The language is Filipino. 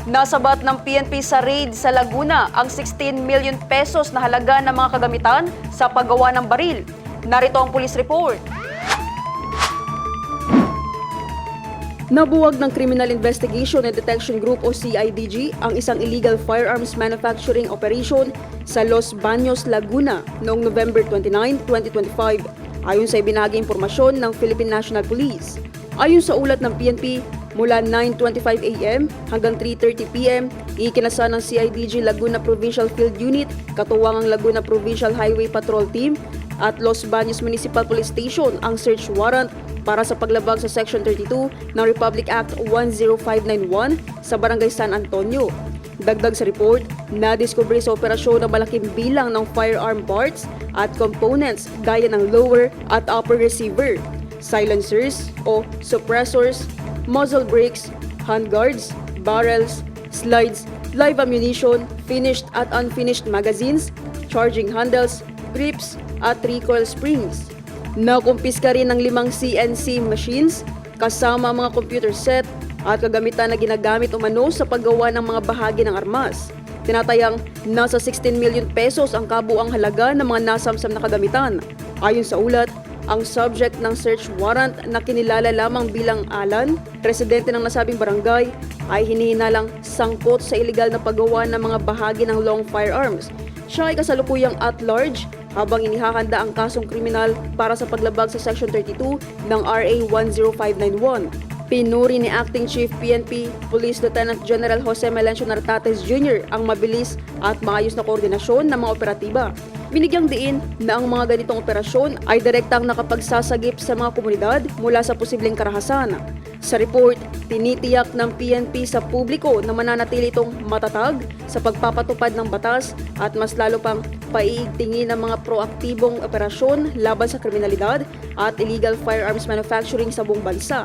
Nasabat ng PNP sa raid sa Laguna ang 16 million pesos na halaga ng mga kagamitan sa paggawa ng baril. Narito ang police report. Nabuwag ng Criminal Investigation and Detection Group o CIDG ang isang illegal firearms manufacturing operation sa Los Baños, Laguna noong November 29, 2025 ayon sa ibinahaging impormasyon ng Philippine National Police. Ayon sa ulat ng PNP, mula 9:25 a.m. hanggang 3:30 p.m., ikinasa ng CIDG Laguna Provincial Field Unit, katuwang ang Laguna Provincial Highway Patrol Team at Los Baños Municipal Police Station ang search warrant para sa paglabag sa Section 32 ng Republic Act 10591 sa Barangay San Antonio. Dagdag sa report, nadiskubre sa operasyon ang malaking bilang ng firearm parts at components gaya ng lower at upper receiver, silencers o suppressors, muzzle brakes, handguards, barrels, slides, live ammunition, finished at unfinished magazines, charging handles, grips at recoil springs. Nakumpiska rin ng 5 CNC machines kasama mga computer set at kagamitan na ginagamit umano sa paggawa ng mga bahagi ng armas. Tinatayang nasa 16 million pesos ang kabuang halaga ng mga nasamsam na kagamitan. Ayon sa ulat, ang subject ng search warrant na kinilala lamang bilang Alan, residente ng nasabing barangay, ay hinihinalang sangkot sa iligal na paggawa ng mga bahagi ng long firearms. Siya ay kasalukuyang at large habang inihahanda ang kasong kriminal para sa paglabag sa Section 32 ng RA 10591. Pinuri ni Acting Chief PNP Police Lieutenant General Jose Melencio Nartates Jr. ang mabilis at maayos na koordinasyon ng mga operatiba. Binigyang diin na ang mga ganitong operasyon ay direktang nakapagsasagip sa mga komunidad mula sa posibleng karahasan. Sa report, tinitiyak ng PNP sa publiko na mananatili itong matatag sa pagpapatupad ng batas at mas lalo pang paiigtingin ng mga proaktibong operasyon laban sa kriminalidad at illegal firearms manufacturing sa buong bansa.